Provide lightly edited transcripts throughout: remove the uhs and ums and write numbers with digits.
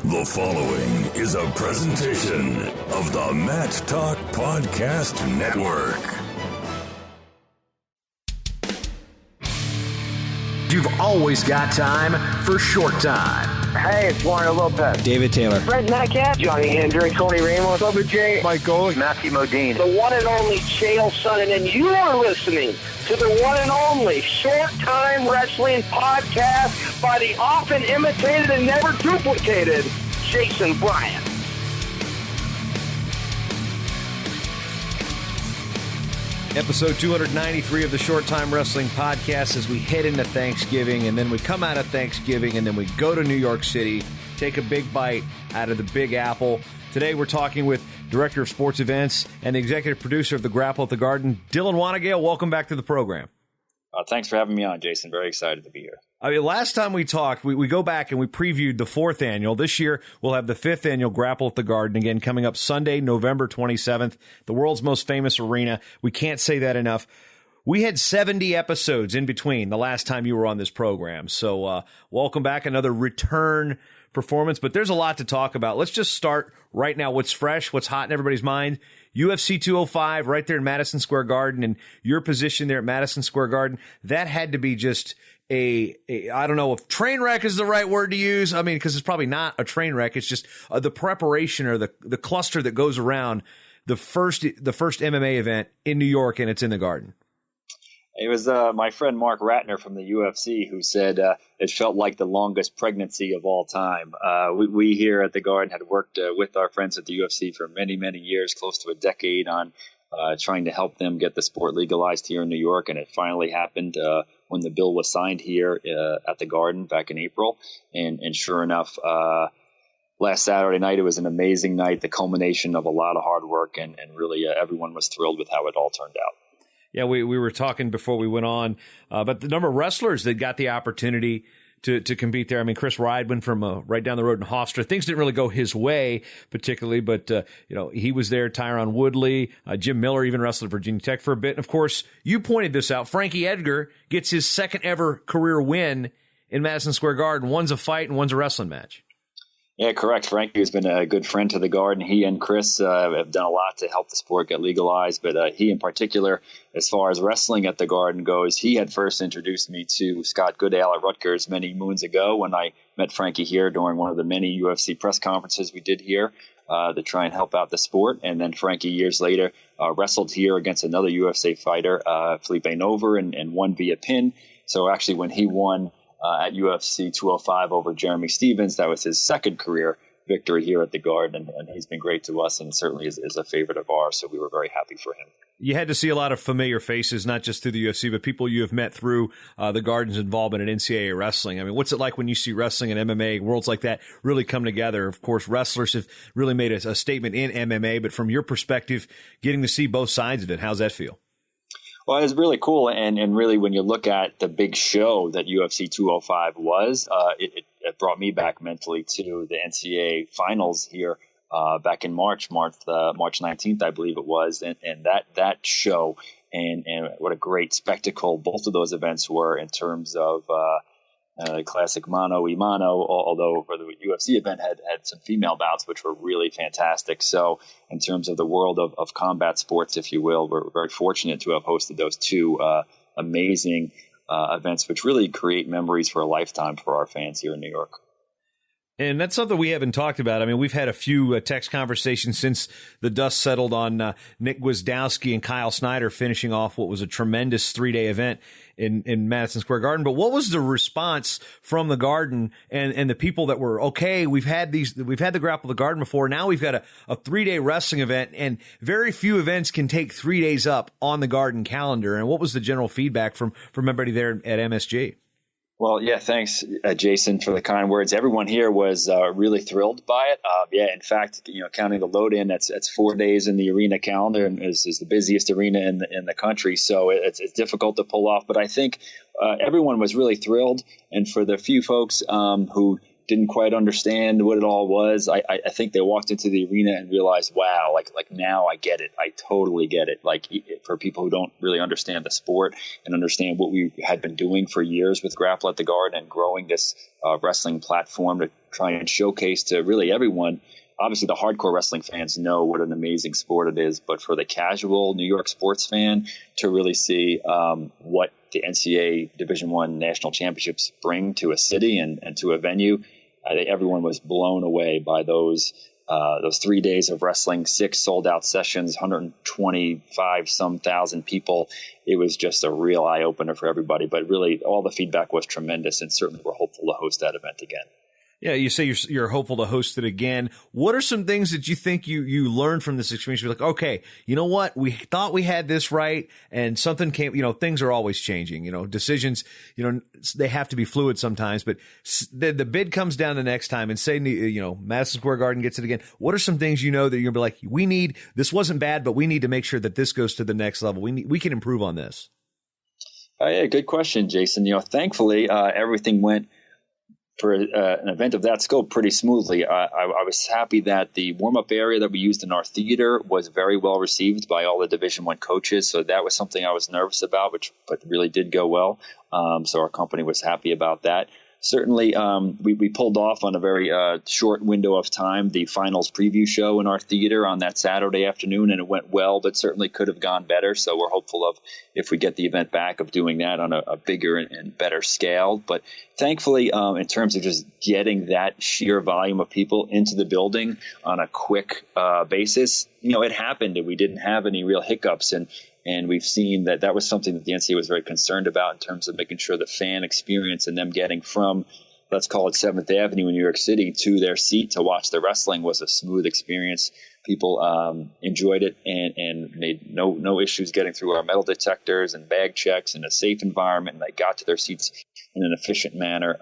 The following is a presentation of the Matt Talk Podcast Network. You've always got time for Short Time. Hey, it's Warren Lopez. David Taylor. Brent Metcalf. Johnny Hendricks. Tony Ramos. Bubba J. Mike Golick. Matthew Modine. The one and only Chael Sonnen. And you are listening to the one and only Short Time Wrestling Podcast by the often imitated and never duplicated Jason Bryant. Episode 293 of the Short Time Wrestling Podcast as we head into Thanksgiving, and then we come out of Thanksgiving, and then we go to New York City, take a big bite out of the Big Apple. Today we're talking with Director of Sports Events and the Executive Producer of the Grapple at the Garden, Dylan Wanagiel. Welcome back to the program. Thanks for having me on, Jason. Very excited to be here. I mean, last time we talked, we go back and we previewed the 4th annual. This year, we'll have the 5th annual Grapple at the Garden, again, coming up Sunday, November 27th, the world's most famous arena. We can't say that enough. We had 70 episodes in between the last time you were on this program. So welcome back, another return performance. But there's a lot to talk about. Let's just start right now. What's fresh, what's hot in everybody's mind? UFC 205 right there in Madison Square Garden, and your position there at Madison Square Garden, that had to be just I don't know if train wreck is the right word to use. I mean, because it's probably not a train wreck. It's just the preparation or the cluster that goes around the first MMA event in New York, and it's in the Garden. It was my friend Mark Ratner from the UFC who said it felt like the longest pregnancy of all time. We here at the Garden had worked with our friends at the UFC for many, many years, close to a decade, on trying to help them get the sport legalized here in New York, and it finally happened when the bill was signed here at the Garden back in April. And sure enough, last Saturday night, it was an amazing night, the culmination of a lot of hard work, and really everyone was thrilled with how it all turned out. Yeah, we were talking before we went on, but the number of wrestlers that got the opportunity to compete there. I mean, Chris Weidman from right down the road in Hofstra. Things didn't really go his way particularly, but he was there. Tyron Woodley, Jim Miller even wrestled at Virginia Tech for a bit. And of course, you pointed this out. Frankie Edgar gets his second ever career win in Madison Square Garden. One's a fight and one's a wrestling match. Yeah, correct. Frankie has been a good friend to the Garden. He and Chris have done a lot to help the sport get legalized, but he in particular, as far as wrestling at the Garden goes, he had first introduced me to Scott Goodale at Rutgers many moons ago when I met Frankie here during one of the many UFC press conferences we did here to try and help out the sport. And then Frankie, years later, wrestled here against another UFC fighter, Felipe Nover, and won via pin. So actually, when he won at UFC 205 over Jeremy Stevens, that was his second career victory here at the Garden, and he's been great to us and certainly is a favorite of ours, so we were very happy for him. You had to see a lot of familiar faces, not just through the UFC, but people you have met through the Garden's involvement in NCAA wrestling. I mean, what's it like when you see wrestling and MMA, worlds like that, really come together? Of course, wrestlers have really made a statement in MMA, but from your perspective, getting to see both sides of it, how's that feel? Well, it was really cool, and really when you look at the big show that UFC 205 was, it brought me back mentally to the NCAA finals here back in March 19th, I believe it was, and that show and what a great spectacle both of those events were in terms of classic mano y mano, although the UFC event had some female bouts, which were really fantastic. So in terms of the world of combat sports, if you will, we're very fortunate to have hosted those two amazing events, which really create memories for a lifetime for our fans here in New York. And that's something we haven't talked about. I mean, we've had a few text conversations since the dust settled on Nick Gwiazdowski and Kyle Snyder finishing off what was a tremendous 3-day event in Madison Square Garden. But what was the response from the Garden and the people that were, okay, we've had the Grapple of the Garden before. Now we've got a 3-day wrestling event, and very few events can take 3 days up on the Garden calendar. And what was the general feedback from everybody there at MSG? Well, yeah, thanks, Jason, for the kind words. Everyone here was really thrilled by it. In fact, counting the load in, that's 4 days in the arena calendar, and is the busiest arena in the country. So it's difficult to pull off. But I think everyone was really thrilled. And for the few folks who didn't quite understand what it all was. I think they walked into the arena and realized, wow, like now I get it. I totally get it. Like, for people who don't really understand the sport and understand what we had been doing for years with Grapple at the Garden and growing this wrestling platform to try and showcase to really everyone. Obviously, the hardcore wrestling fans know what an amazing sport it is, but for the casual New York sports fan to really see what the NCAA Division I national championships bring to a city and to a venue, I think everyone was blown away by those 3 days of wrestling, 6 sold-out sessions, 125-some thousand people. It was just a real eye-opener for everybody. But really, all the feedback was tremendous, and certainly we're hopeful to host that event again. Yeah, you say you're hopeful to host it again. What are some things that you think you learned from this experience? You're like, okay, you know what? We thought we had this right, and something came. Things are always changing. Decisions. They have to be fluid sometimes. But the bid comes down the next time, and say, Madison Square Garden gets it again. What are some things that you're gonna be like? We need this. Wasn't bad, but we need to make sure that this goes to the next level. We can improve on this. Yeah, good question, Jason. Thankfully, everything went for an event of that scope pretty smoothly. I was happy that the warm-up area that we used in our theater was very well received by all the Division I coaches. So that was something I was nervous about, but really did go well. So our company was happy about that. Certainly, we pulled off on a very short window of time the finals preview show in our theater on that Saturday afternoon, and it went well, but certainly could have gone better. So we're hopeful of, if we get the event back, of doing that on a bigger and better scale. But thankfully, in terms of just getting that sheer volume of people into the building on a quick basis, it happened, and we didn't have any real hiccups. And we've seen that was something that the NCAA was very concerned about in terms of making sure the fan experience and them getting from, let's call it 7th Avenue in New York City, to their seat to watch the wrestling was a smooth experience. People enjoyed it and made no issues getting through our metal detectors and bag checks in a safe environment, and they got to their seats in an efficient manner.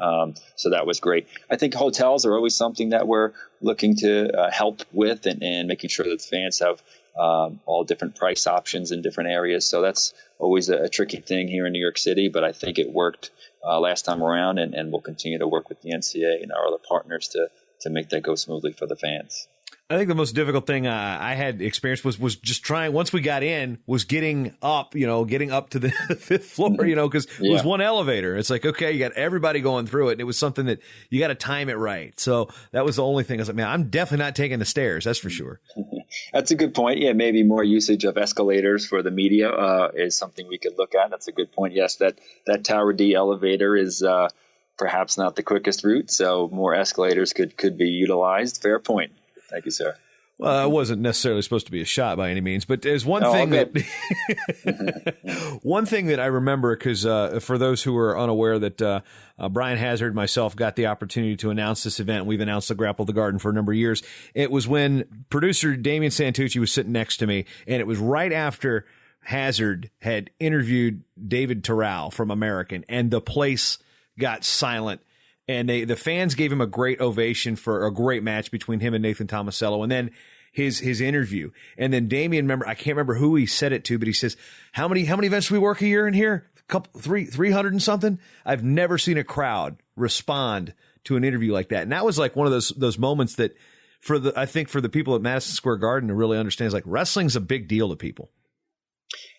So that was great. I think hotels are always something that we're looking to help with and making sure that the fans have all different price options in different areas. So that's always a tricky thing here in New York City, but I think it worked last time around, and we'll continue to work with the NCAA and our other partners to make that go smoothly for the fans. I think the most difficult thing I had experienced was just trying, once we got in, was getting up to the 5th floor, because it was one elevator. It's like, okay, you got everybody going through it. And it was something that you got to time it right. So that was the only thing. I was like, man, I'm definitely not taking the stairs. That's for sure. That's a good point. Yeah, maybe more usage of escalators for the media is something we could look at. That's a good point. Yes, that Tower D elevator is perhaps not the quickest route. So more escalators could be utilized. Fair point. Thank you, sir. Well, it wasn't necessarily supposed to be a shot by any means, but there's one thing that I remember, because for those who are unaware, that Brian Hazard and myself got the opportunity to announce this event. We've announced the Grapple the Garden for a number of years. It was when producer Damian Santucci was sitting next to me, and it was right after Hazard had interviewed David Terrell from American, and the place got silent. And the fans gave him a great ovation for a great match between him and Nathan Tomasello. And then his interview. And then Damian, I can't remember who he said it to, but he says, how many events do we work a year in here? 300 and something? I've never seen a crowd respond to an interview like that. And that was like one of those moments that I think for the people at Madison Square Garden to really understand, is like, wrestling's a big deal to people.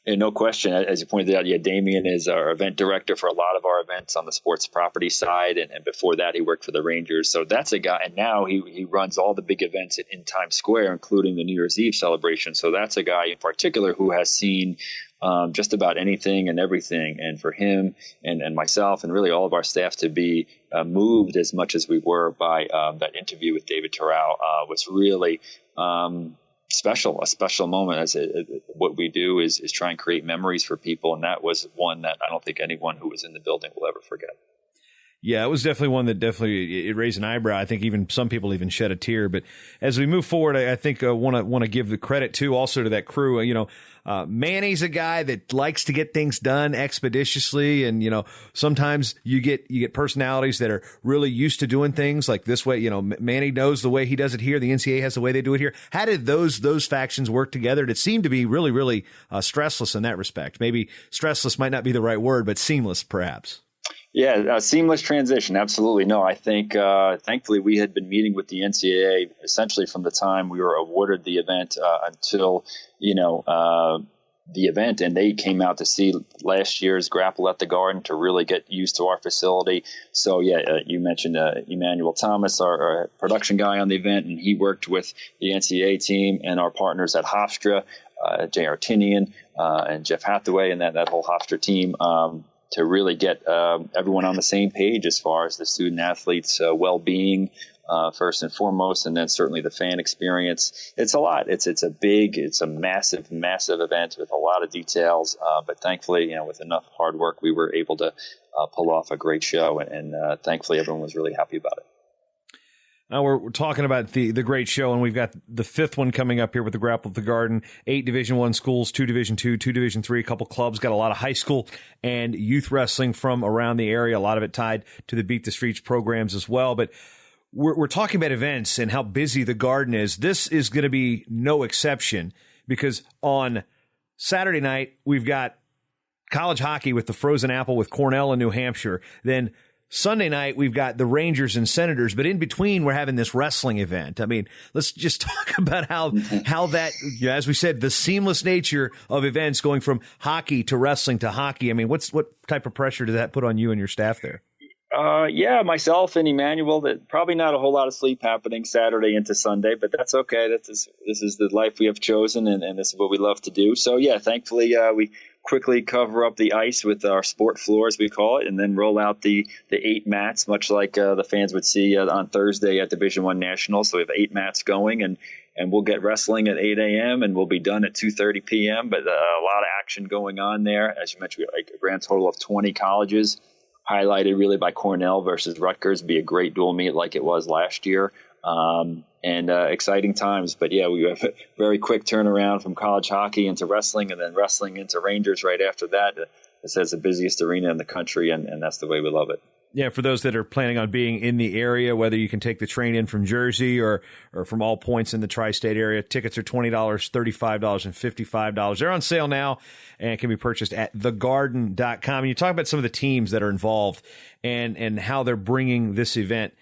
And no question, as you pointed out, Damian is our event director for a lot of our events on the sports property side. And before that, he worked for the Rangers. So that's a guy. And now he runs all the big events in Times Square, including the New Year's Eve celebration. So that's a guy in particular who has seen just about anything and everything. And for him and myself and really all of our staff to be moved as much as we were by that interview with David Terrell was really a special moment. As what we do is try and create memories for people, and that was one that I don't think anyone who was in the building will ever forget. Yeah, it was definitely one that it raised an eyebrow. I think even some people even shed a tear. But as we move forward, I think want to give the credit too also to that crew. Manny's a guy that likes to get things done expeditiously, and sometimes you get personalities that are really used to doing things like this way. Manny knows the way he does it here. The NCAA has the way they do it here. How did those factions work together? It seemed to be really, really stressless in that respect. Maybe stressless might not be the right word, but seamless perhaps. Yeah, seamless transition. Absolutely. No, I think thankfully we had been meeting with the NCAA essentially from the time we were awarded the event until, the event. And they came out to see last year's Grapple at the Garden to really get used to our facility. So, you mentioned Emmanuel Thomas, our production guy on the event, and he worked with the NCAA team and our partners at Hofstra, Jay Artinian and Jeff Hathaway and that whole Hofstra team to really get everyone on the same page as far as the student athletes' well-being, first and foremost, and then certainly the fan experience. It's a lot. It's a massive event with a lot of details. But thankfully, with enough hard work, we were able to pull off a great show, and thankfully everyone was really happy about it. Now we're talking about the great show, and we've got the fifth one coming up here with the Grapple at the Garden. 8 Division I schools, 2 Division II, 2 Division III, a couple clubs, got a lot of high school and youth wrestling from around the area, a lot of it tied to the Beat the Streets programs as well. But we're talking about events and how busy the Garden is. This is going to be no exception, because on Saturday night, we've got college hockey with the Frozen Apple with Cornell and New Hampshire. Then Sunday night, we've got the Rangers and Senators, but in between, we're having this wrestling event. I mean, let's just talk about how that, as we said, the seamless nature of events going from hockey to wrestling to hockey. I mean, what type of pressure does that put on you and your staff there? Myself and Emmanuel, that probably not a whole lot of sleep happening Saturday into Sunday, but that's okay. This is the life we have chosen, and this is what we love to do. So, thankfully, we quickly cover up the ice with our sport floor, as we call it, and then roll out the 8 mats, much like the fans would see on Thursday at Division I Nationals. So we have 8 mats going, and we'll get wrestling at 8 a.m. and we'll be done at 2:30 p.m. But a lot of action going on there. As you mentioned, we have a grand total of 20 colleges, highlighted really by Cornell versus Rutgers. Be a great dual meet like it was last year. And exciting times. But we have a very quick turnaround from college hockey into wrestling, and then wrestling into Rangers right after that. It says the busiest arena in the country, and that's the way we love it. Yeah, for those that are planning on being in the area, whether you can take the train in from Jersey or from all points in the tri-state area, tickets are $20, $35, and $55. They're on sale now and can be purchased at thegarden.com. And you talk about some of the teams that are involved and how they're bringing this event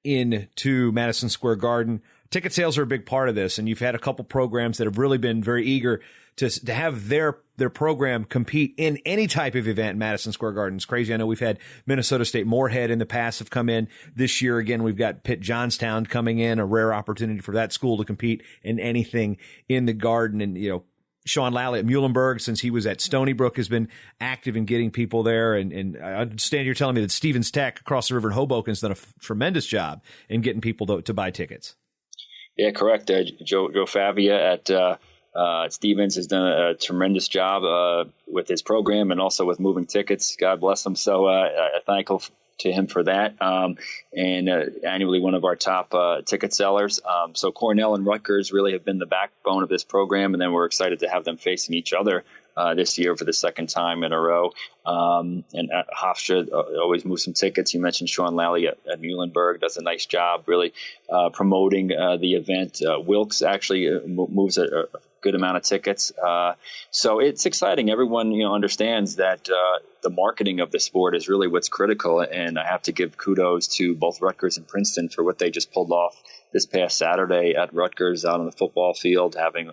into Madison Square Garden. Ticket sales are a big part of this, and you've had a couple programs that have really been very eager to have their program compete in any type of event in Madison Square Garden. It's crazy. I know we've had Minnesota State Moorhead in the past have come in. This year, again, we've got Pitt Johnstown coming in, a rare opportunity for that school to compete in anything in the Garden. And, Sean Lally at Muhlenberg, since he was at Stony Brook, has been active in getting people there. And I understand you're telling me that Stevens Tech across the river in Hoboken has done a tremendous job in getting people to buy tickets. Yeah, correct. Joe Favia at Stevens has done a tremendous job with his program and also with moving tickets. God bless him. So thankful to him for that. And annually one of our top ticket sellers. So Cornell and Rutgers really have been the backbone of this program, and then we're excited to have them facing each other this year for the second time in a row. And Hofstra always moves some tickets. You mentioned Sean Lally at Muhlenberg does a nice job really promoting the event. Wilkes actually moves a good amount of tickets. So it's exciting. Everyone, understands that the marketing of the sport is really what's critical. And I have to give kudos to both Rutgers and Princeton for what they just pulled off this past Saturday at Rutgers out on the football field, having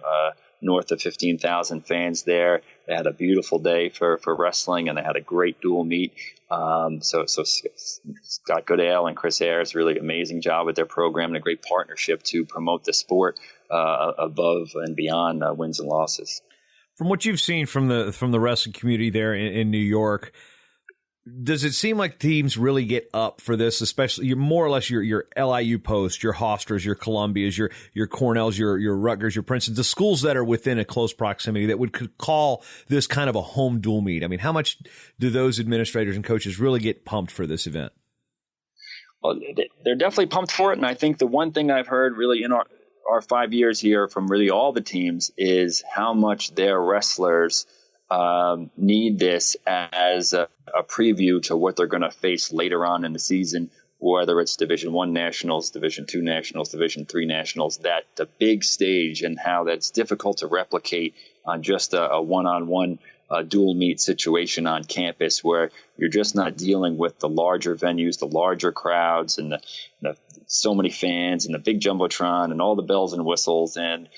north of 15,000 fans there. They had a beautiful day for wrestling, and they had a great dual meet. So Scott Goodale and Chris Ayers really amazing job with their program and a great partnership to promote the sport above and beyond wins and losses. From what you've seen from the wrestling community there in New York, does it seem like teams really get up for this, especially more or less your LIU Post, your Hofstras, your Columbias, your Cornells, your Rutgers, your Princeton, the schools that are within a close proximity that could call this kind of a home dual meet? I mean, how much do those administrators and coaches really get pumped for this event? Well, they're definitely pumped for it, and I think the one thing I've heard really in our 5 years here from really all the teams is how much their wrestlers need this as a preview to what they're going to face later on in the season, whether it's Division I Nationals, Division II Nationals, Division III Nationals, that the big stage and how that's difficult to replicate on just a one-on-one dual meet situation on campus where you're just not dealing with the larger venues, the larger crowds, and the so many fans and the big jumbotron and all the bells and whistles. And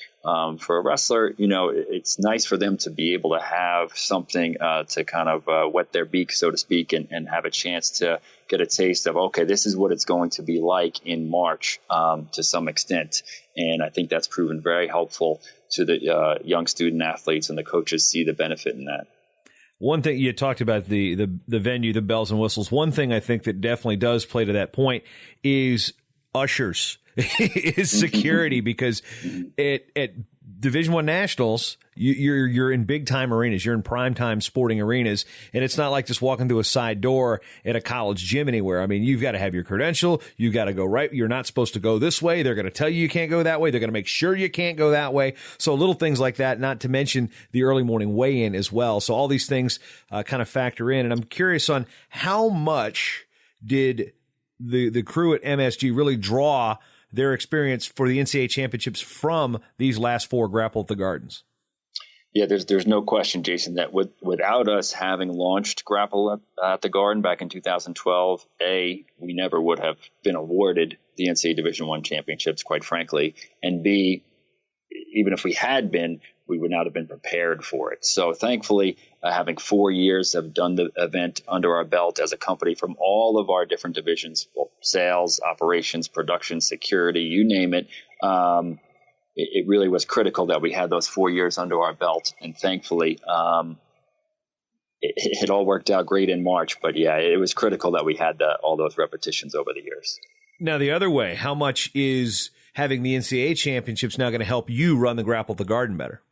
for a wrestler, it's nice for them to be able to have something to kind of wet their beak, so to speak, and have a chance to get a taste of, okay, this is what it's going to be like in March to some extent. And I think that's proven very helpful to the young student athletes, and the coaches see the benefit in that. One thing you talked about the venue, the bells and whistles. One thing I think that definitely does play to that point is ushers, is security, because at Division I Nationals, you're in big time arenas, you're in prime time sporting arenas, and it's not like just walking through a side door at a college gym anywhere. I mean, you've got to have your credential, you've got to go right. You're not supposed to go this way. They're going to tell you can't go that way. They're going to make sure you can't go that way. So little things like that, not to mention the early morning weigh-in as well. So all these things kind of factor in, and I'm curious on how much did the crew at MSG really draw their experience for the NCAA championships from these last 4 Grapple at the Gardens? Yeah, there's no question, Jason, that without us having launched Grapple at the Garden back in 2012, A, we never would have been awarded the NCAA Division I championships, quite frankly, and B, even if we had been, we would not have been prepared for it. So thankfully, having 4 years of done the event under our belt as a company from all of our different divisions, well, sales, operations, production, security, you name it, it really was critical that we had those 4 years under our belt. And thankfully, it all worked out great in March. But yeah, it was critical that we had all those repetitions over the years. Now, the other way, how much is having the NCAA championships now going to help you run the Grapple at the Garden better?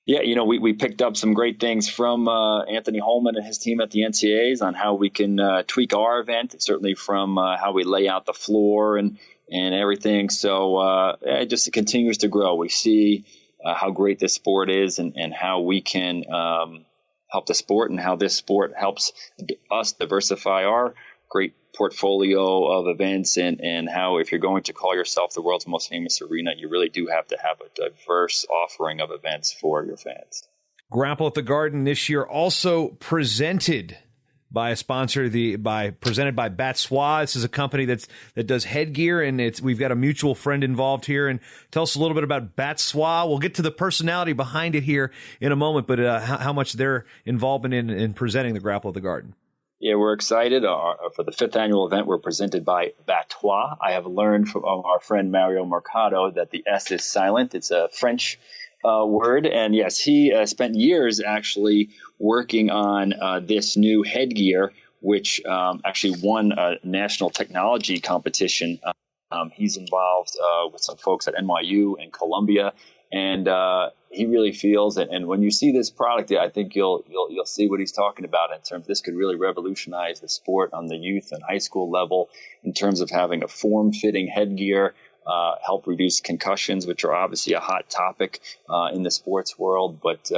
Yeah, we picked up some great things from Anthony Holman and his team at the NCAAs on how we can tweak our event, certainly from how we lay out the floor and everything. So it just continues to grow. We see how great this sport is and how we can help the sport, and how this sport helps us diversify our great portfolio of events, and how if you're going to call yourself the world's most famous arena, you really do have to have a diverse offering of events for your fans. Grapple at the Garden this year also presented by a sponsor, presented by Batsois. This is a company that does headgear, and we've got a mutual friend involved here. And tell us a little bit about Batsois. We'll get to the personality behind it here in a moment, but how much their involvement in presenting the Grapple at the Garden. Yeah, we're excited. For the 5th annual event, we're presented by Batsois. I have learned from our friend Mario Mercado that the S is silent. It's a French word. And yes, he spent years actually working on this new headgear, which actually won a national technology competition. He's involved with some folks at NYU and Columbia. And he really feels it. And when you see this product, I think you'll see what he's talking about in terms of this could really revolutionize the sport on the youth and high school level in terms of having a form-fitting headgear, help reduce concussions, which are obviously a hot topic in the sports world. But,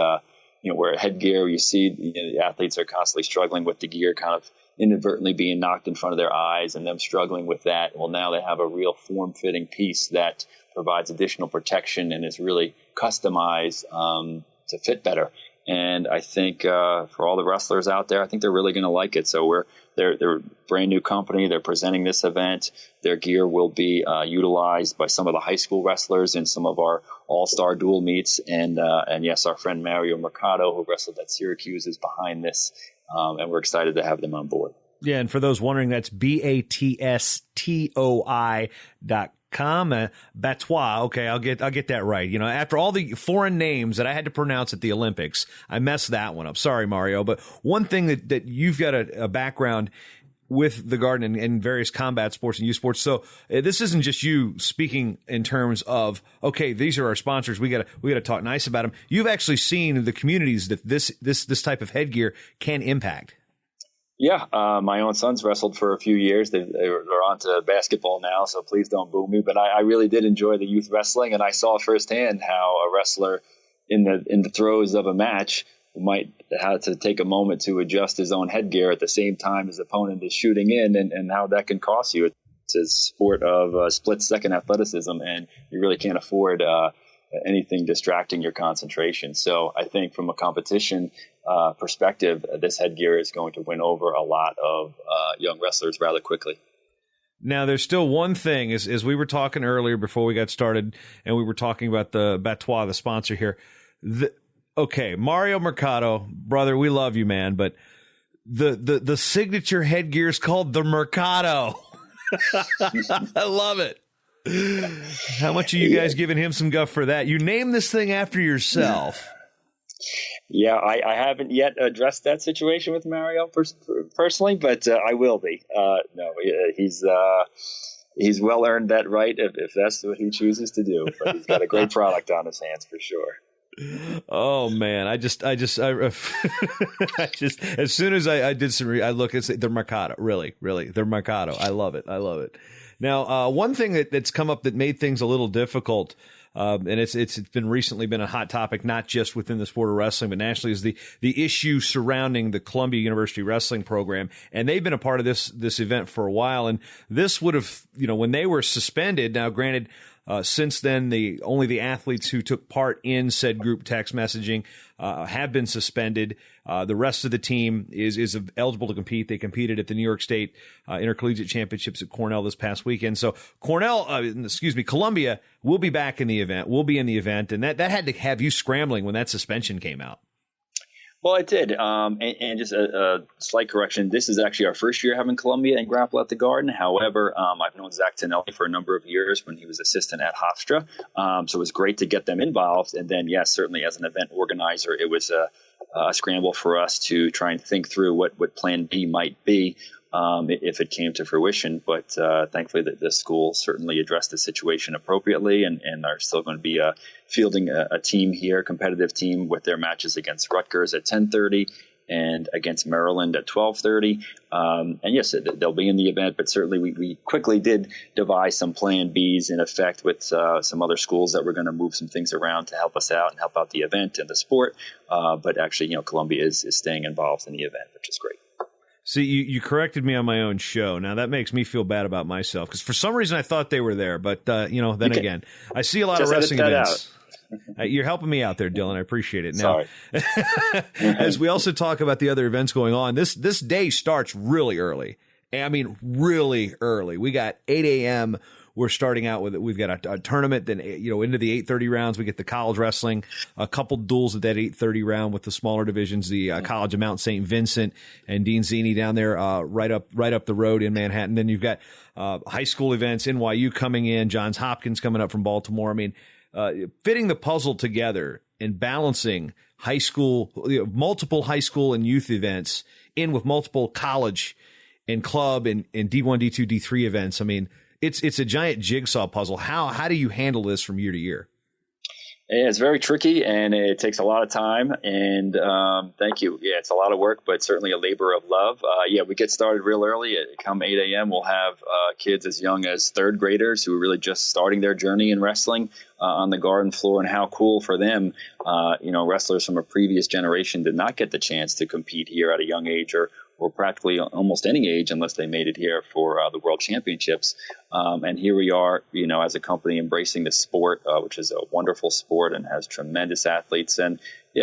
where headgear, you see the athletes are constantly struggling with the gear kind of inadvertently being knocked in front of their eyes and them struggling with that. Well, now they have a real form-fitting piece that provides additional protection and is really customized to fit better. And I think for all the wrestlers out there, I think they're really going to like it. So they're a brand new company. They're presenting this event. Their gear will be utilized by some of the high school wrestlers in some of our all-star dual meets. And yes, our friend Mario Mercado, who wrestled at Syracuse, is behind this. And we're excited to have them on board. Yeah, and for those wondering, that's BATSTOI.com. Batsois. Okay, I'll get that right. After all the foreign names that I had to pronounce at the Olympics, I messed that one up. Sorry, Mario. But one thing that you've got a background with the Garden and various combat sports and youth sports. So this isn't just you speaking in terms of, okay, these are our sponsors. We got to talk nice about them. You've actually seen the communities that this type of headgear can impact. Yeah, my own sons wrestled for a few years. They're on to basketball now, so please don't boo me. But I really did enjoy the youth wrestling, and I saw firsthand how a wrestler in the throes of a match might have to take a moment to adjust his own headgear at the same time his opponent is shooting in, and how that can cost you. It's a sport of split-second athleticism, and you really can't afford anything distracting your concentration. So I think from a competition perspective, this headgear is going to win over a lot of young wrestlers rather quickly. Now, there's still one thing, as we were talking earlier before we got started, and we were talking about the Batois, the sponsor here. Okay, Mario Mercado, brother, we love you, man, but the signature headgear is called the Mercado. I love it. How much are you guys giving him some guff for that? You named this thing after yourself. Yeah, I haven't yet addressed that situation with Mario personally, but I will be. No, he's well earned that right if that's what he chooses to do. But he's got a great product on his hands for sure. Oh man, I just as soon as I did some, I look and say the Mercado, really, the Mercado. I love it. Now, one thing that's come up that made things a little difficult. And it's been a hot topic, not just within the sport of wrestling, but nationally, is the issue surrounding the Columbia University wrestling program. And they've been a part of this event for a while. And this would have, when they were suspended, now granted, since then, only the athletes who took part in said group text messaging have been suspended. The rest of the team is eligible to compete. They competed at the New York State Intercollegiate Championships at Cornell this past weekend. So Columbia will be back in the event. Will be in the event, and that had to have you scrambling when that suspension came out. Well, it did. And just a slight correction. This is actually our first year having Columbia and Grapple at the Garden. However, I've known Zach Tonelli for a number of years when he was assistant at Hofstra. So it was great to get them involved. And then, yes, certainly as an event organizer, it was a scramble for us to try and think through what plan B might be if it came to fruition. But thankfully, the school certainly addressed the situation appropriately and are still going to be fielding a team here, competitive team, with their matches against Rutgers at 10:30 and against Maryland at 12:30. And yes, they'll be in the event, but certainly we quickly did devise some plan Bs in effect with some other schools that were going to move some things around to help us out and help out the event and the sport. But actually, Columbia is staying involved in the event, which is great. See, you corrected me on my own show. Now, that makes me feel bad about myself because for some reason I thought they were there. But, then again, I see a lot of wrestling events. You're helping me out there, Dylan. I appreciate it. Now, as we also talk about the other events going on, this day starts really early. I mean, really early. We got 8 a.m. We're starting out with it. We've got a tournament, then into the 8:30 rounds. We get the college wrestling, a couple duels at that 8:30 round with the smaller divisions. The College of Mount St. Vincent and Dean Zini down there, right up the road in Manhattan. Then you've got high school events, NYU coming in, Johns Hopkins coming up from Baltimore. I mean, fitting the puzzle together and balancing high school, multiple high school and youth events in with multiple college and club and D1, D2, D3 events. I mean, it's a giant jigsaw puzzle. How do you handle this from year to year? It's very tricky and it takes a lot of time. And thank you. Yeah, it's a lot of work, but certainly a labor of love. We get started real early. Come 8 a.m., we'll have kids as young as third graders who are really just starting their journey in wrestling on the garden floor. And how cool for them. Wrestlers from a previous generation did not get the chance to compete here at a young age or practically almost any age unless they made it here for the World Championships. And here we are, as a company embracing the sport, which is a wonderful sport and has tremendous athletes. And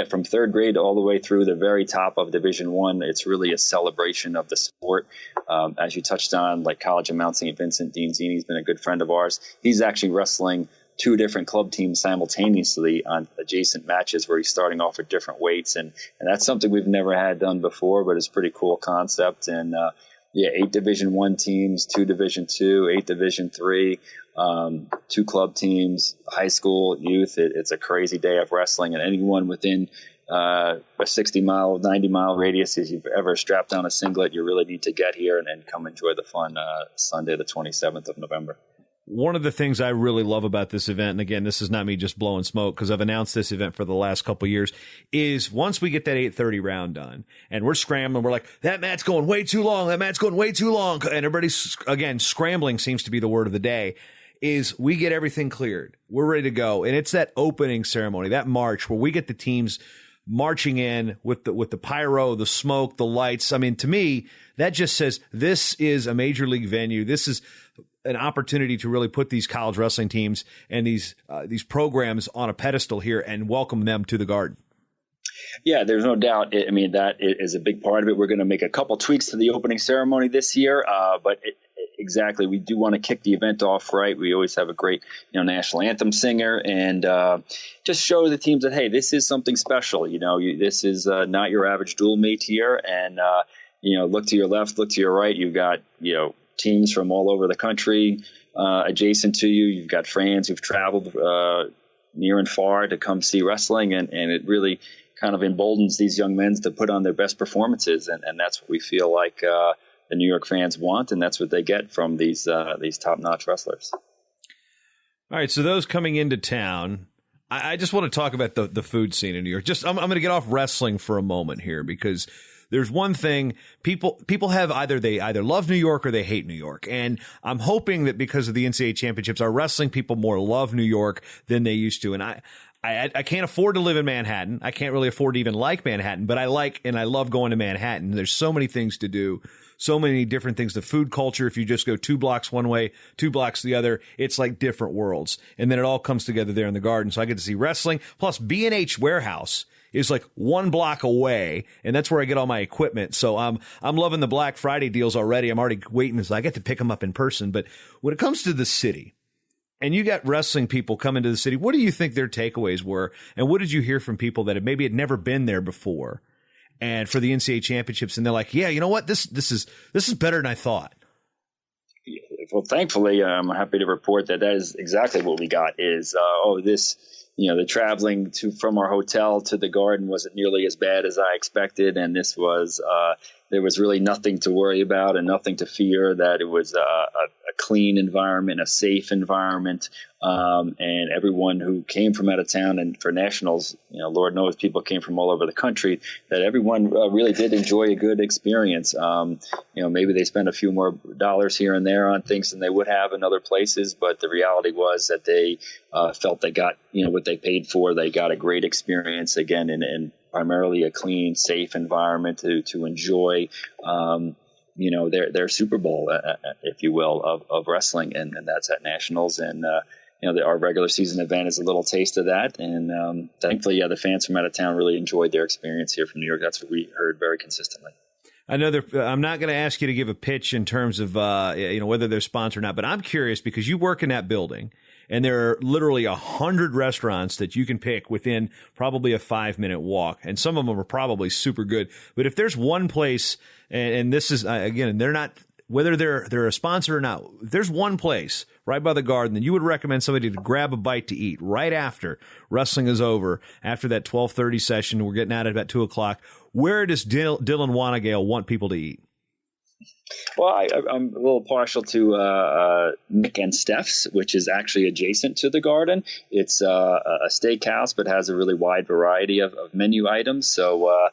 from third grade all the way through the very top of Division I, it's really a celebration of the sport. As you touched on, like College of Mount St. Vincent, Dean Zini's been a good friend of ours. He's actually wrestling two different club teams simultaneously on adjacent matches where he's starting off at different weights. And that's something we've never had done before, but it's a pretty cool concept. And 8 Division I teams, 2 Division II, 8 Division III, 2 club teams, high school, youth. It's a crazy day of wrestling, and anyone within a 60-mile, 90-mile radius, if you've ever strapped on a singlet, you really need to get here and come enjoy the fun Sunday, the 27th of November. One of the things I really love about this event, and again, this is not me just blowing smoke because I've announced this event for the last couple of years, is once we get that 8:30 round done and we're scrambling, we're like, that mat's going way too long. And everybody's, again, scrambling seems to be the word of the day, is we get everything cleared. We're ready to go. And it's that opening ceremony, that march where we get the teams marching in with the pyro, the smoke, the lights. I mean, to me, that just says this is a major league venue. This is an opportunity to really put these college wrestling teams and these programs on a pedestal here and welcome them to the Garden. Yeah, there's no doubt. That is a big part of it. We're going to make a couple tweaks to the opening ceremony this year, but exactly, we do want to kick the event off right. We always have a great, national anthem singer, and just show the teams that, hey, this is something special. This is not your average dual mate here, and look to your left, look to your right. You've got teams from all over the country adjacent to you. You've got fans who've traveled near and far to come see wrestling, and it really kind of emboldens these young men to put on their best performances, and that's what we feel like the New York fans want, and that's what they get from these top-notch wrestlers. All right, so those coming into town, I just want to talk about the food scene in New York. I'm going to get off wrestling for a moment here, because there's one thing people have, they either love New York or they hate New York. And I'm hoping that because of the NCAA championships, our wrestling people more love New York than they used to. And I can't afford to live in Manhattan. I can't really afford to even like Manhattan, but I love going to Manhattan. There's so many things to do, so many different things. The food culture, if you just go 2 blocks one way, 2 blocks the other, it's like different worlds. And then it all comes together there in the Garden. So I get to see wrestling. Plus B&H Warehouse is like 1 block away, and that's where I get all my equipment. So I'm loving the Black Friday deals already. I'm already waiting as I get to pick them up in person. But when it comes to the city, and you got wrestling people coming to the city, what do you think their takeaways were? And what did you hear from people that maybe had never been there before, and for the NCAA championships, and they're like, yeah, you know what, this is better than I thought? Well, thankfully, I'm happy to report that is exactly what we got. Is the traveling from our hotel to the Garden wasn't nearly as bad as I expected, and this was there was really nothing to worry about and nothing to fear. That it was a clean environment, a safe environment, and everyone who came from out of town, and for nationals, Lord knows people came from all over the country, that everyone really did enjoy a good experience. Maybe they spent a few more dollars here and there on things than they would have in other places, but the reality was that they felt they got what they paid for. They got a great experience again, and primarily a clean, safe environment to enjoy. Their Super Bowl, if you will, of wrestling, and that's at Nationals, and our regular season event is a little taste of that. And thankfully, the fans from out of town really enjoyed their experience here from New York. That's what we heard very consistently. I know I'm not going to ask you to give a pitch in terms of whether they're sponsored or not, but I'm curious because you work in that building, and there are literally 100 restaurants that you can pick within probably a 5-minute walk, and some of them are probably super good. But if there's one place, and this is again, they're not, whether they're a sponsor or not, if there's one place right by the Garden that you would recommend somebody to grab a bite to eat right after wrestling is over, after that 12:30 session, we're getting out at about 2:00. Where does Dylan Wanagiel want people to eat? Well, I'm a little partial to Nick and Steph's, which is actually adjacent to the Garden. It's a steakhouse, but has a really wide variety of menu items. So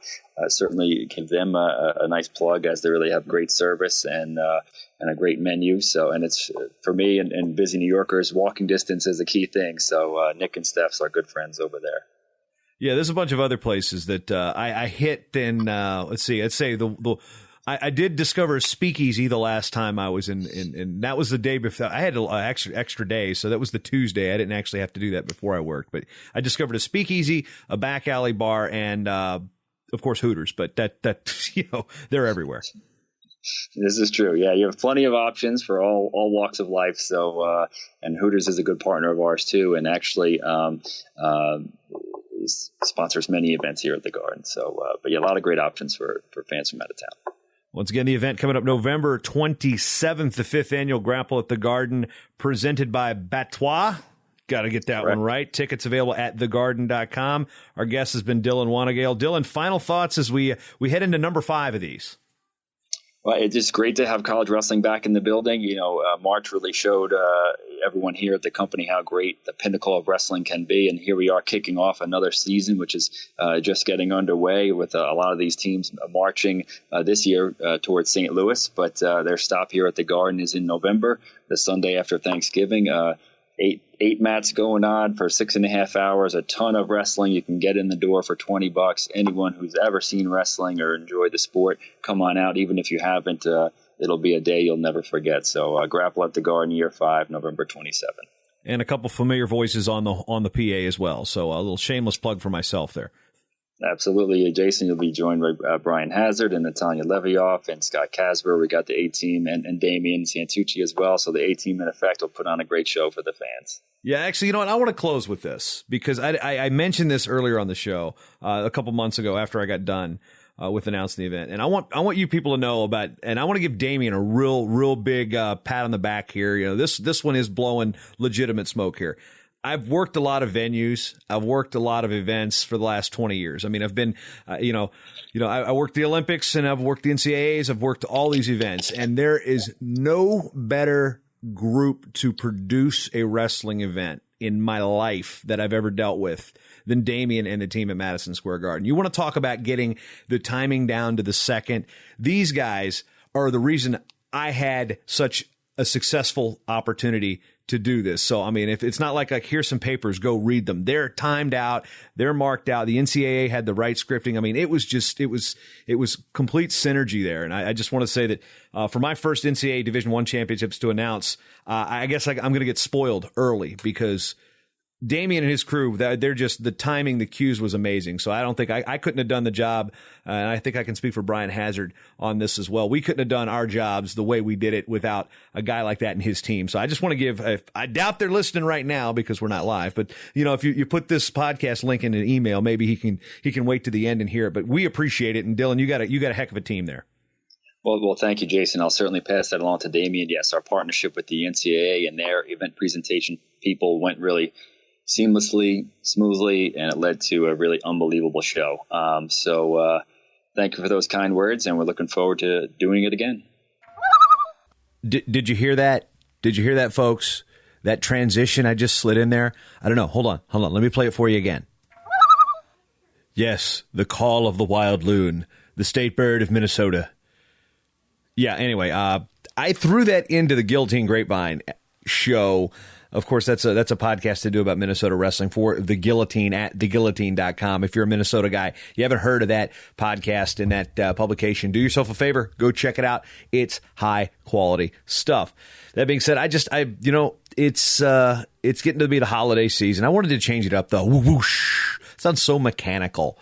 certainly give them a nice plug, as they really have great service and a great menu. So, and it's for me and busy New Yorkers, walking distance is a key thing. So Nick and Steph's are good friends over there. Yeah, there's a bunch of other places that I hit. And let's say I did discover a speakeasy the last time I was in that was the day before. I had an extra day, so that was the Tuesday. I didn't actually have to do that before I worked, but I discovered a speakeasy, a back alley bar, and of course Hooters. But that they're everywhere. This is true. Yeah, you have plenty of options for all walks of life. So and Hooters is a good partner of ours too, and actually sponsors many events here at the Garden. So, but yeah, a lot of great options for fans from out of town. Once again, the event coming up November 27th, the 5th annual Grapple at the Garden, presented by Batois. Got to get that one right. Tickets available at thegarden.com. Our guest has been Dylan Wanagiel. Dylan, final thoughts as we head into number 5 of these. Well, it's just great to have college wrestling back in the building. March really showed everyone here at the company how great the pinnacle of wrestling can be. And here we are kicking off another season, which is just getting underway with a lot of these teams marching this year towards St. Louis. But their stop here at the Garden is in November, the Sunday after Thanksgiving. Eight mats going on for 6.5 hours, a ton of wrestling. You can get in the door for $20. Anyone who's ever seen wrestling or enjoyed the sport, come on out. Even if you haven't, it'll be a day you'll never forget. So Grapple at the Garden, Year 5, November 27th. And a couple familiar voices on the PA as well. So a little shameless plug for myself there. Absolutely. Jason, you'll be joined by Brian Hazard and Natalia Levioff and Scott Casper. We got the A-Team and Damian Santucci as well. So the A-Team, in effect, will put on a great show for the fans. Yeah, actually, you know what? I want to close with this because I mentioned this earlier on the show a couple months ago after I got done with announcing the event. And I want you people to know about, and I want to give Damian a real big pat on the back here. You know, this one is blowing legitimate smoke here. I've worked a lot of venues. I've worked a lot of events for the last 20 years. I mean, I've been, I worked the Olympics and I've worked the NCAAs. I've worked all these events, and there is no better group to produce a wrestling event in my life that I've ever dealt with than Damian and the team at Madison Square Garden. You want to talk about getting the timing down to the second. These guys are the reason I had such a successful opportunity to do this. So, I mean, if it's not like here's some papers, go read them. They're timed out. They're marked out. The NCAA had the right scripting. I mean, it was complete synergy there. And I just want to say that for my first NCAA Division I championships to announce, I guess I'm going to get spoiled early because Damian and his crew, they're just, the timing, the cues was amazing. So I don't think I couldn't have done the job. And I think I can speak for Brian Hazard on this as well. We couldn't have done our jobs the way we did it without a guy like that and his team. So I just want to give, I doubt they're listening right now because we're not live, but you know, if you put this podcast link in an email, maybe he can wait to the end and hear it, but we appreciate it. And Dylan, you got a heck of a team there. Well, thank you, Jason. I'll certainly pass that along to Damian. Yes, our partnership with the NCAA and their event presentation people went really seamlessly, smoothly, and it led to a really unbelievable show. So thank you for those kind words, and we're looking forward to doing it again. Did you hear that? Did you hear that, folks? That transition I just slid in there? I don't know. Hold on. Let me play it for you again. Yes, the call of the wild loon, the state bird of Minnesota. Yeah, anyway, I threw that into the Guillotine Grapevine show. Of course, that's a podcast to do about Minnesota wrestling for The Guillotine at theguillotine.com. If you're a Minnesota guy, you haven't heard of that podcast and that publication, do yourself a favor, go check it out. It's high quality stuff. That being said, it's getting to be the holiday season. I wanted to change it up though. Whoosh. It sounds so mechanical.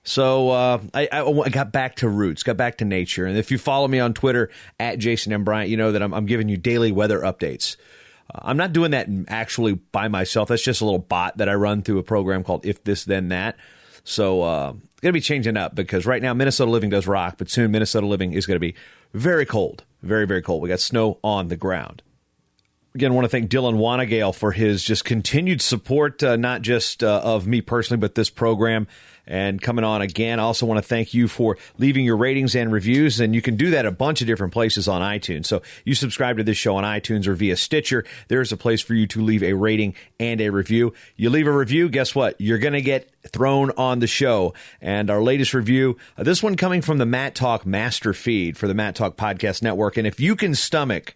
So I got back to roots, got back to nature. And if you follow me on Twitter at Jason M. Bryant, you know that I'm giving you daily weather updates. I'm not doing that actually by myself. That's just a little bot that I run through a program called If This Then That. So going to be changing up because right now Minnesota Living does rock, but soon Minnesota Living is going to be very cold, very, very cold. We got snow on the ground. Again, I want to thank Dylan Wanagiel for his just continued support, not just of me personally, but this program and coming on again. I also want to thank you for leaving your ratings and reviews, and you can do that a bunch of different places on iTunes. So you subscribe to this show on iTunes or via Stitcher, there's a place for you to leave a rating and a review. You leave a review, guess what? You're going to get thrown on the show. And our latest review, this one coming from the Matt Talk Master Feed for the Matt Talk Podcast Network. And if you can stomach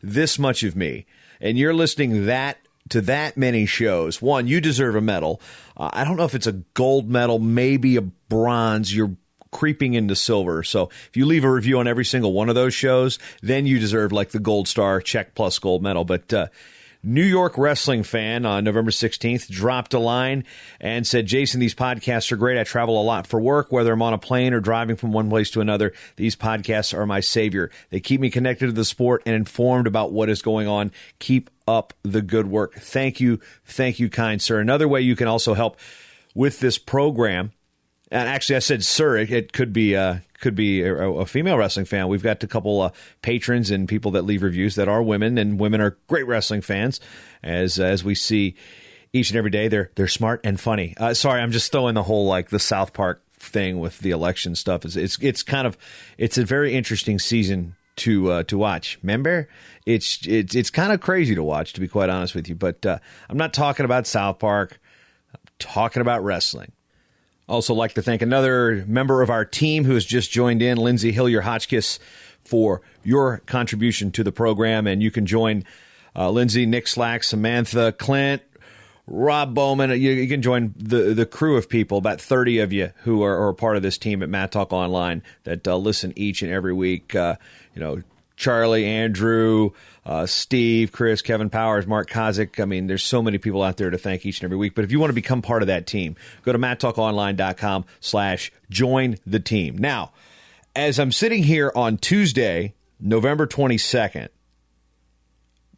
this much of me, and you're listening to that many shows, one, you deserve a medal. I don't know if it's a gold medal, maybe a bronze. You're creeping into silver. So if you leave a review on every single one of those shows, then you deserve like the gold star, check plus gold medal. But New York wrestling fan on November 16th dropped a line and said, Jason, these podcasts are great. I travel a lot for work, whether I'm on a plane or driving from one place to another. These podcasts are my savior. They keep me connected to the sport and informed about what is going on. Keep up the good work. Thank you, kind sir. Another way you can also help with this program, and actually I said sir, it could be a female wrestling fan. We've got a couple patrons and people that leave reviews that are women, and women are great wrestling fans, as we see each and every day. They're smart and funny. Sorry, I'm just throwing the whole like the South Park thing with the election stuff. It's a very interesting season to watch. Remember, it's kind of crazy to watch, to be quite honest with you. But I'm not talking about South Park. I'm talking about wrestling. Also like to thank another member of our team who has just joined in, Lindsay Hillier-Hotchkiss, for your contribution to the program. And you can join Lindsay, Nick Slack, Samantha, Clint, Rob Bowman. You can join the crew of people, about 30 of you who are part of this team at Matt Talk Online that listen each and every week. Charlie, Andrew, Steve, Chris, Kevin Powers, Mark Kozik. I mean, there's so many people out there to thank each and every week. But if you want to become part of that team, go to matttalkonline.com/join the team. Now, as I'm sitting here on Tuesday, November 22nd,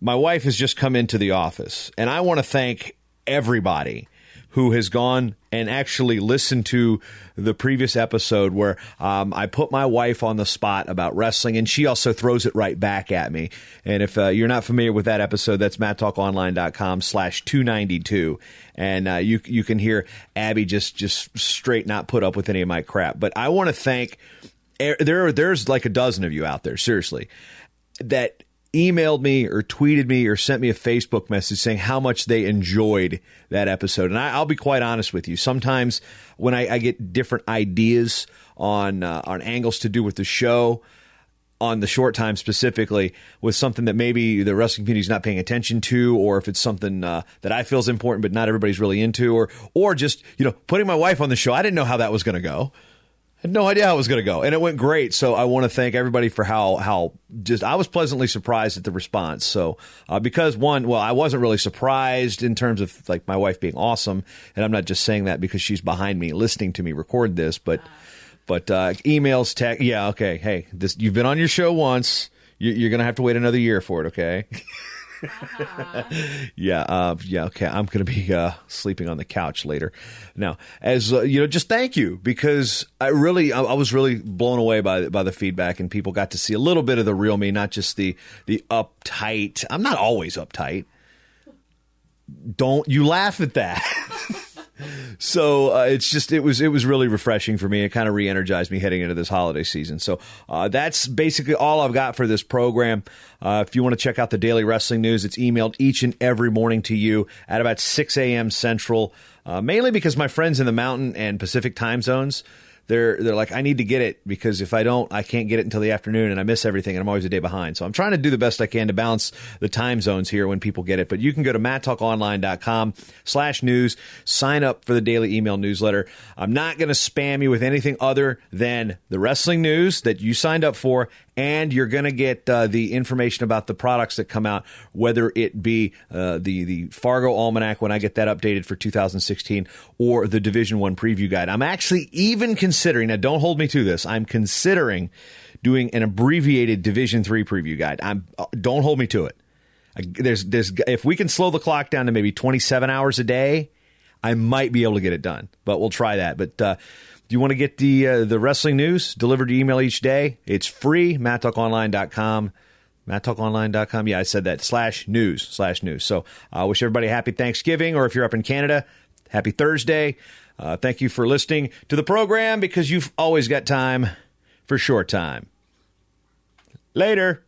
my wife has just come into the office, and I want to thank everybody who has gone and actually listened to the previous episode where I put my wife on the spot about wrestling, and she also throws it right back at me. And if you're not familiar with that episode, that's matttalkonline.com/292. And you can hear Abby just straight not put up with any of my crap. But I want to thank, there's like a dozen of you out there, seriously, that emailed me or tweeted me or sent me a Facebook message saying how much they enjoyed that episode. And I'll be quite honest with you. Sometimes when I get different ideas on angles to do with the show, on the short time specifically, with something that maybe the wrestling community is not paying attention to, or if it's something that I feel is important but not everybody's really into, or just, putting my wife on the show, I didn't know how that was going to go. I had no idea how it was going to go, and it went great. So I want to thank everybody for how just I was pleasantly surprised at the response. So because I wasn't really surprised in terms of like my wife being awesome, and I'm not just saying that because she's behind me listening to me record this, but emails, text, yeah, okay, hey, you've been on your show once, you're going to have to wait another year for it, okay? Yeah, okay. I'm going to be sleeping on the couch later. Now, as just thank you, because I was really blown away by the feedback, and people got to see a little bit of the real me, not just the uptight. I'm not always uptight. Don't you laugh at that. So it was really refreshing for me. It kind of re-energized me heading into this holiday season. So that's basically all I've got for this program. If you want to check out the daily wrestling news, it's emailed each and every morning to you at about 6 a.m. Central, mainly because my friends in the Mountain and Pacific time zones, they're like, I need to get it, because if I don't, I can't get it until the afternoon, and I miss everything, and I'm always a day behind. So I'm trying to do the best I can to balance the time zones here when people get it. But you can go to matttalkonline.com/news, sign up for the daily email newsletter. I'm not going to spam you with anything other than the wrestling news that you signed up for, and you're going to get the information about the products that come out, whether it be the Fargo Almanac when I get that updated for 2016, or the Division I preview guide. I'm actually even considering, now don't hold me to this, I'm considering doing an abbreviated Division III preview guide. Don't hold me to it. There's if we can slow the clock down to maybe 27 hours a day, I might be able to get it done, but we'll try that. But do you want to get the wrestling news delivered to your email each day? It's free, matttalkonline.com. matttalkonline.com. Yeah, I said that, /news. So I wish everybody a happy Thanksgiving, or if you're up in Canada, happy Thursday. Thank you for listening to the program, because you've always got time for short time. Later.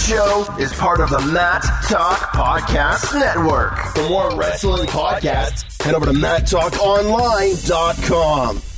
show is part of the Matt Talk Podcast Network. For more wrestling podcasts, head over to MattTalkOnline.com.